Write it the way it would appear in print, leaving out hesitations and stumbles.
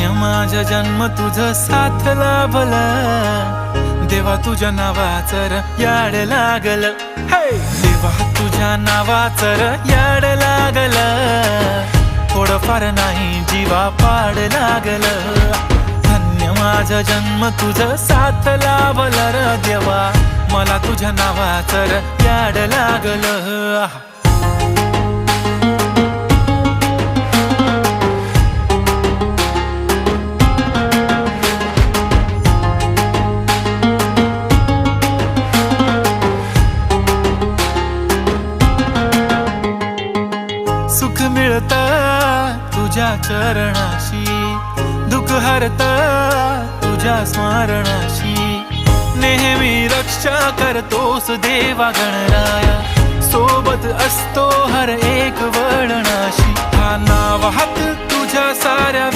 धन्य माझा जन्म तुझं साथ लाभला, देवा तुझ्या नावाचं र याड लागल, देवा तुझ्या नावाचं र याड लागल, थोडंफार नाही जीवा पाड लागल, धन्य माझा जन्म तुझं साथ लाभल र देवा, मला तुझ्या नावाचं र याड लागल. सुख मिळत तुझ्या चरणाशी, दुःख हरत तुझ्या स्मरणाशी, नेहमी रक्षा करतोस देवा गणराया, सोबत असतो हर एक वळणाशी, हा नाव हात तुझ्या साऱ्या